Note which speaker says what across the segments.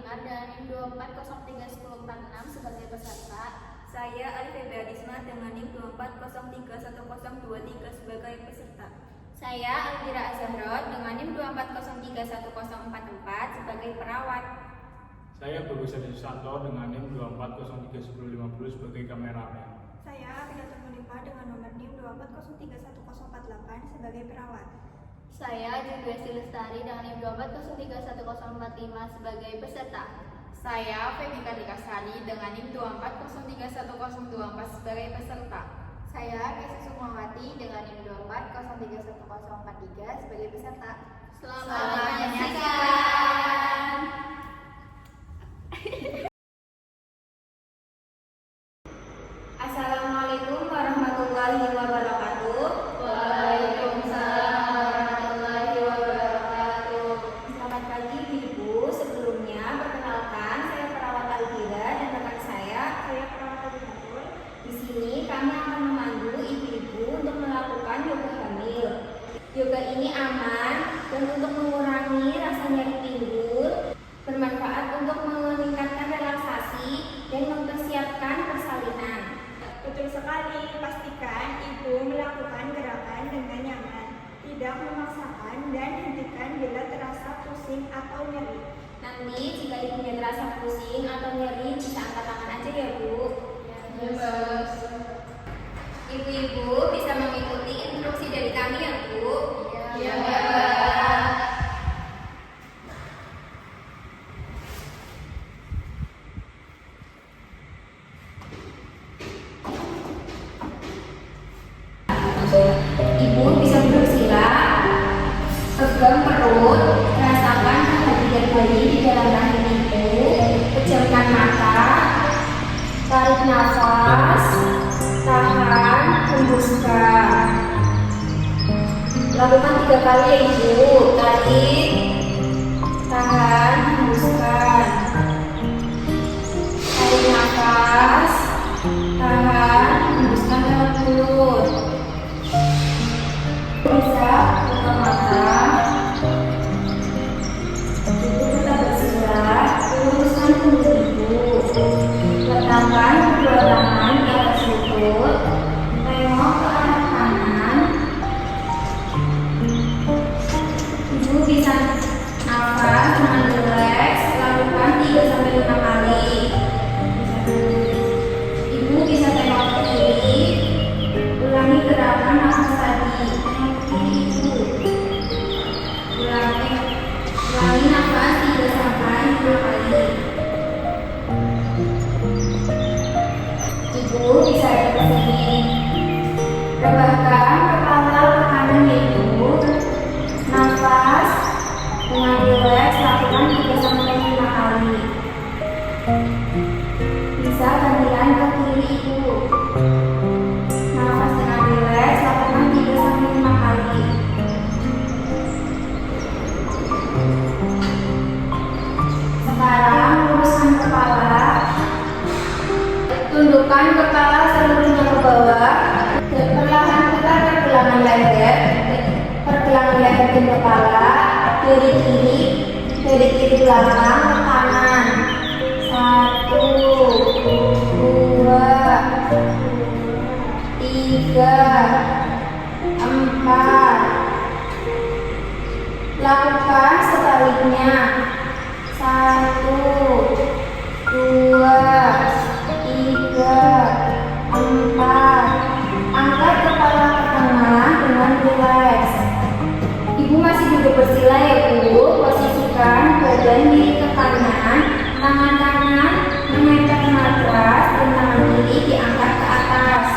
Speaker 1: dengar dengan NIM 24031046 sebagai peserta.
Speaker 2: Saya Alifebia Adisma dengan NIM 24031023 sebagai peserta.
Speaker 3: Saya Elvira Azahra dengan NIM 24031044 sebagai perawat.
Speaker 4: Saya Bagus Hadi Susanto dengan NIM 24031050 sebagai kameramen.
Speaker 5: Saya Abigail Munifa dengan nomor NIM 24031048 sebagai perawat.
Speaker 1: Saya Juliasi Lestari dengan NIM 24031045 sebagai peserta.
Speaker 3: Saya Feby Kartika Sari dengan NIM 24031024 sebagai peserta.
Speaker 1: Saya Kesi Sukmawati dengan NIM 24031043 sebagai peserta.
Speaker 3: Selamat menyaksikan. Assalamualaikum warahmatullahi wabarakatuh.
Speaker 1: Waalaikumsalam warahmatullahi wabarakatuh.
Speaker 3: Selamat pagi Ibu. Sebelumnya perkenalkan, saya perawat Alvira dan rekan saya
Speaker 5: perawat Abigail.
Speaker 3: Di sini kami akan memandu ibu-ibu untuk melakukan yoga hamil. Yoga ini aman dan untuk mengurangi rasa nyeri pinggul, bermanfaat untuk meningkatkan relaksasi dan mempersiapkan persalinan.
Speaker 5: Betul sekali, pastikan ibu melakukan gerakan dengan nyaman, tidak memaksakan dan hentikan bila terasa pusing atau nyeri.
Speaker 3: Nanti jika ibunya terasa pusing atau nyeri bisa angkat tangan aja ya Bu. Ibu-ibu bisa mengikuti instruksi dari kami ya Bu.
Speaker 1: Ya.
Speaker 3: Ibu bisa bersila, pegang perut, rasakan kehadiran bayi di dalam rahim ibu, pejamkan mata, tarik nafas, tahan, hembuskan. Lakukan 3 kali ya Ibu. Tarik, tahan, hembuskan. Tarik nafas, tahan, hembuskan lewat mulut. Bisa buka mata, ibu tetap bersila, luruskan pundak ibu, letakkan kedua tangan di atas lutut, tengok ke arah kanan. Ibu bisa nafas dengan rileks, lakukan 3-5 kali. Ibu bisa tengok ke kiri, ulangi gerakan nafas tadi. Ulangi nafas 3-5 kali. Ibu bisa ke sini. Rebahkan kepala ke kanan ya Ibu. Nafas dengan rileks lakukan 3-5 kali. Bisa gantian ke kiri Ibu. Nafas dengan rileks lakukan 3-5 kali. Sekarang luruskan kepala, tundukkan kepala seluruhnya ke bawah, perlahan putar pergelangan leher dan kepala dari kiri belakang ke kanan. 1, 2, 3, 4. Lakukan sebaliknya. 1, 2, 3, 4. Angkat kepala ke tengah dengan rileks. Ibu masih duduk bersila ya Bu. Posisikan badan kiri ke kanan, tangan kanan menempel matras dan tangan kiri diangkat ke atas.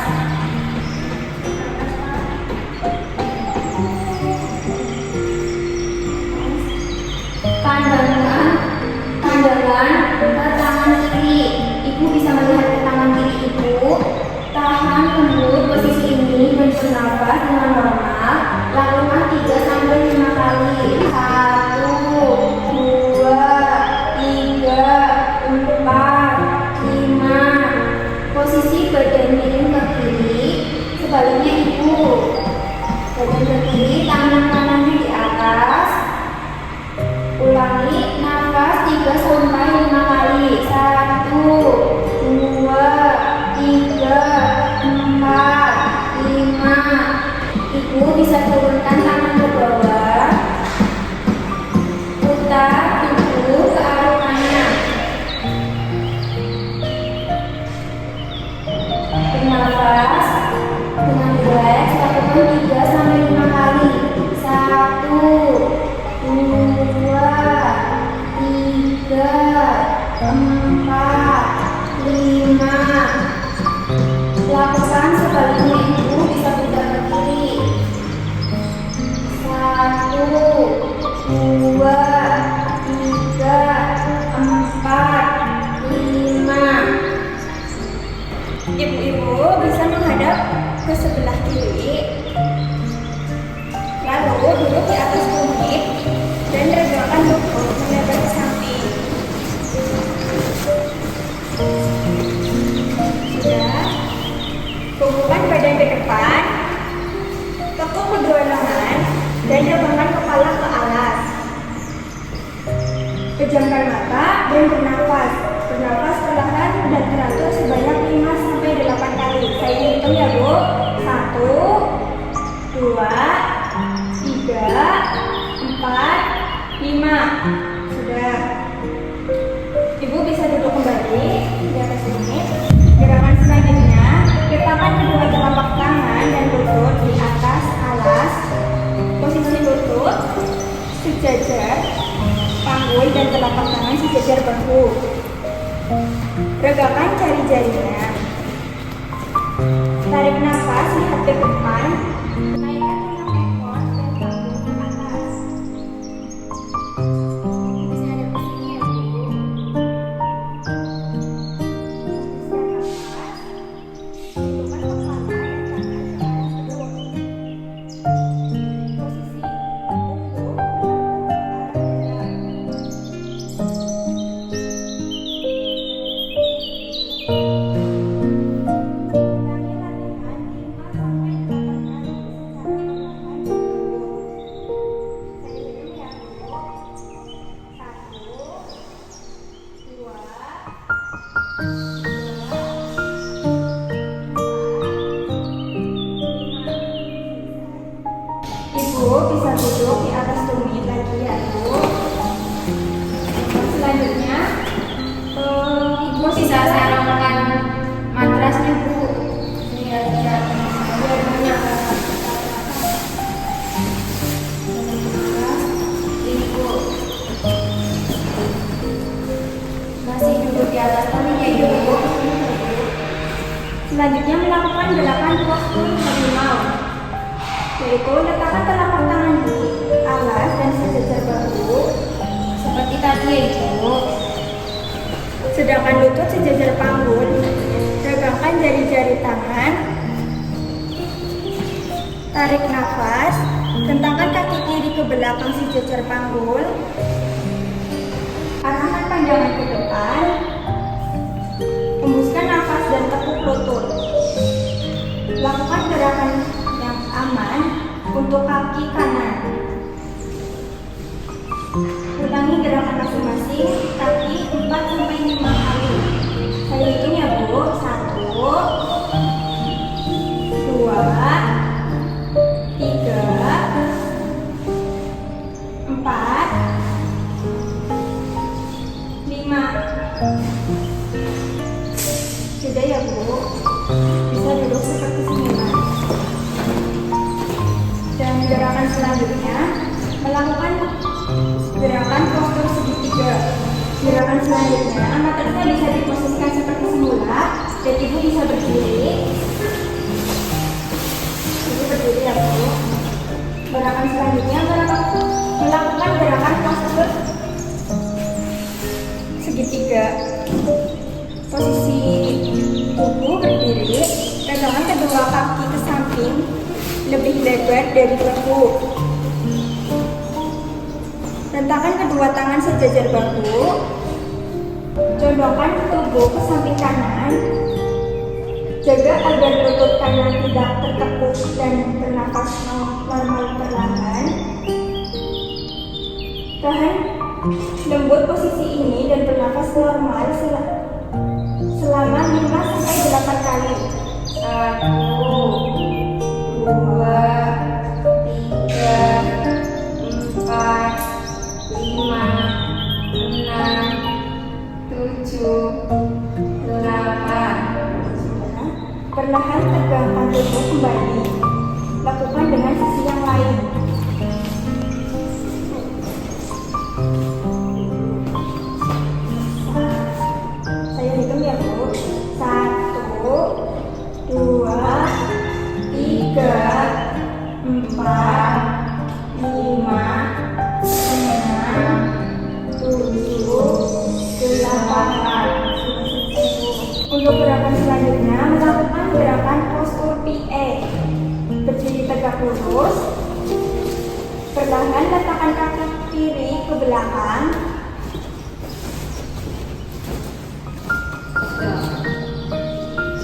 Speaker 3: Pandangan ke tangan kiri. Ibu bisa melihat ke tangan kiri Ibu. Tahan lembut posisi ini dan bernafas dengan normal. Lakukan 3-5 kali. 1, 2, 3, 4, 5. Posisi badan miring ke kiri. Sebaliknya Ibu. Badan ke kiri, tangan kanannya di atas. Ulangi nafas 3-5 Ibu bisa turunkan tangan ke bawah. Putar tubuh ke arah kanan. Bernafas dengan rileks, lakukan 3-5 kali. 1, 2, 3, 4, 5. Lakukan sebaliknya, Ibu bisa putar ke kiri. 1, 2, 3, 4, 5.
Speaker 5: Ibu-ibu bisa menghadap ke sebelah kiri, lalu duduk di atas tumit dan regangkan lutut menghadap ke samping. Sudah, tumpukan badan ke depan, tekuk kedua lengan dan regangkan kepala ke alas. Pejamkan mata dan bernafas. Bernafas perlahan dan teratur sebanyak 5-8 kali. Saya hitung ya Bu. 1, 2, 3, 4, 5. Sudah. Ibu bisa duduk kembali di atas ini. Gerakan selanjutnya, letakkan kedua telapak tangan dan lutut di atas alas. Posisi lutut sejajar panggul dan telapak tangan sejajar bahu. Regangkan jari-jarinya. Tarik nafas, lihat ke depan. Naikkan tulang ekor dan panggul ke atas.
Speaker 1: Bisa ada posisinya ya, Bu.
Speaker 5: Hidupkan kepala dan tangan ke atas kedua. Posisi punggung ulangi latihan 5-8 kali secara perlahan dan terukur. Saya hitung ya Bu. 1, 2, 3, 4, 5. Ibu bisa duduk di atas tumit lagi ya Bu. Selanjutnya,
Speaker 3: Ibu bisa sarungkan matrasnya, Bu. Biar banyak. Ini, Bu. Masih duduk di atas tumitnya, Ibu.
Speaker 5: selanjutnya melakukan gerakan postur harimau, yaitu letakkan telapak tangan di alas dan sejajar bahu,
Speaker 3: Seperti tadi ya, Ibu.
Speaker 5: sedangkan lutut sejajar panggul. Regangkan jari-jari tangan. Tarik nafas. Tentangkan kaki kiri ke belakang sejajar panggul. Arahkan pandangan ke depan. Hembuskan nafas dan tekuk lutut. Lakukan gerakan yang aman untuk kaki kanan. Ulangi gerakan masing-masing kaki 4-5 kali. Saya hitung ya Bu. 1, 2, 3, 4, 5. Sudah ya Bu. Bisa duduk seperti semula. Dan gerakan selanjutnya melakukan gerakan postur segitiga. Gerakan selanjutnya, matrasnya bisa diposisikan seperti semula dan Ibu bisa berdiri. Ibu berdiri ya Bu. Gerakan selanjutnya melakukan gerakan postur segitiga. Posisi tubuh berdiri, pegangan kedua kaki ke samping lebih lebar dari bahu. Rentangkan kedua tangan sejajar bahu. Condongkan tubuh ke samping kanan. Jaga agar lutut kanan tidak tertekuk dan bernafas normal perlahan. Tahan lembut posisi ini dan bernafas normal selama 5-8 kali.
Speaker 3: 1, 2,
Speaker 5: lurus. Perlahan letakkan kaki kiri ke belakang.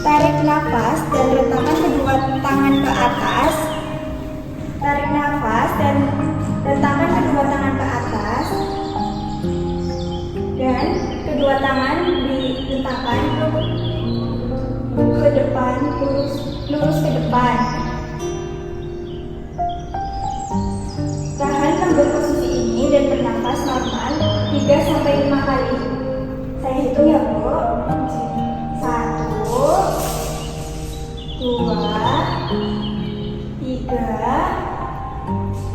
Speaker 5: Tarik nafas dan letakkan kedua tangan ke atas. Tarik nafas dan letakkan kedua tangan ke atas. Dan kedua tangan diletakkan ke depan, lurus ke depan. Tahan lembut posisi ini dan bernafas normal 3-5 kali. Saya hitung ya, Bu. 1, 2, 3,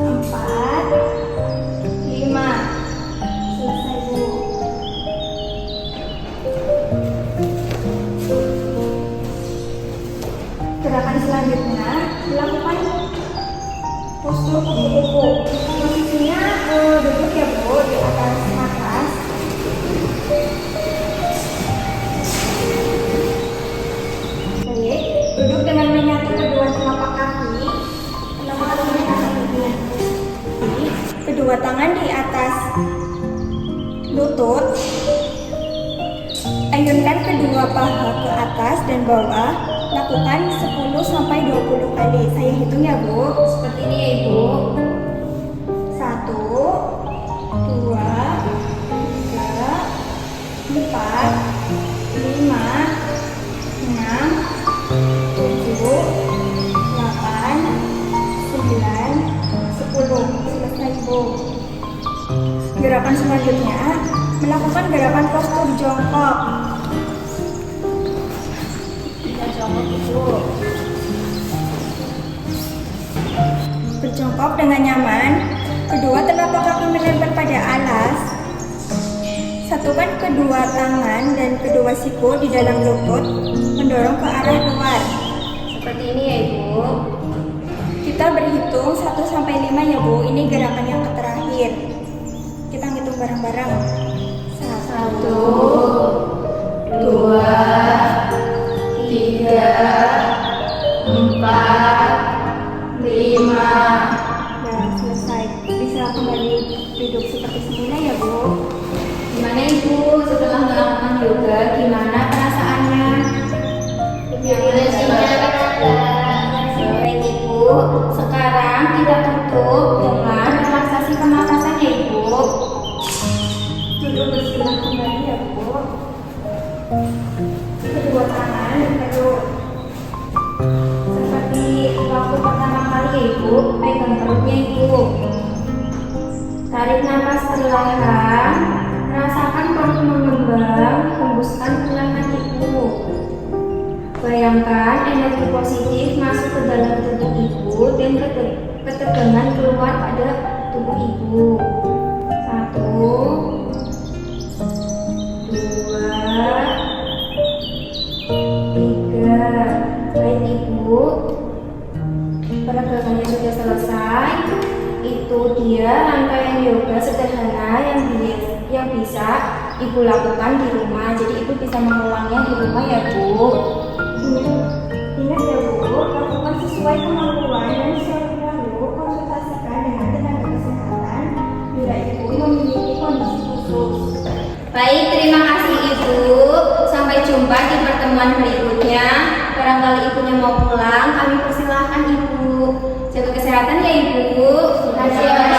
Speaker 5: 4, 5. Selesai, Bu. Gerakan selanjutnya dilakukan postur kupu-kupu. Posisinya duduk ya, Bu, di atas matras. Baik, duduk dengan menyatu kedua telapak kaki. Telapak kakinya akan begini. Kedua tangan di atas lutut. Ayunkan kedua paha ke atas dan bawah. Lakukan 10-20 kali. Saya hitung ya, Bu.
Speaker 2: Seperti ini ya Ibu.
Speaker 5: 1, 2, 3, 4, 5, 6, 7, 8, 9, 10. Selesai, Bu. Gerakan selanjutnya melakukan gerakan postur jongkok.
Speaker 2: Kita jongkok Ibu.
Speaker 5: Berjongkok dengan nyaman. Kedua telapak kaki menempel pada alas. Satukan kedua tangan dan kedua siku di dalam lutut, mendorong ke arah luar.
Speaker 2: Seperti ini ya Ibu.
Speaker 5: Kita berhitung 1-5 ya, Bu. Ini gerakan yang terakhir. Kita ngitung bareng-bareng. 1,
Speaker 3: 2, 3, 4, 5.
Speaker 5: Dan selesai. Bisa kembali duduk seperti semula ya, Bu.
Speaker 3: Gimana Ibu setelah melakukan yoga? Gimana perasaannya?
Speaker 2: Baik Ibu.
Speaker 3: Sekarang kita tutup dengan relaksasi pernapasan ya, Ibu.
Speaker 5: Duduk bersila kembali ya, Bu. Kedua tangan di perut.
Speaker 3: Seperti waktu pertama kali ya, Ibu, pegang perutnya Ibu. Tarik nafas perlahan, rasakan perut mengembang, hembuskan perlahan Ibu. Bayangkan energi positif masuk ke dalam tubuh Ibu dan ketegangan keluar pada tubuh Ibu. 1, 2, 3. Baik Ibu, peregangannya sudah selesai. Itu dia rangkaian yoga sederhana yang bisa Ibu lakukan di rumah. Jadi Ibu bisa mengulangnya di rumah ya, Bu.
Speaker 5: Ingat ya, Bu, lakukan sesuai kemampuan dan selalu konsultasikan dengan tenaga kesehatan bila Ibu memiliki kondisi khusus.
Speaker 3: Baik, terima kasih Ibu. Sampai jumpa di pertemuan berikutnya. Barangkali Ibunya mau pulang, kami persilahkan Ibu. Jaga kesehatan ya Ibu.
Speaker 2: Terima kasih.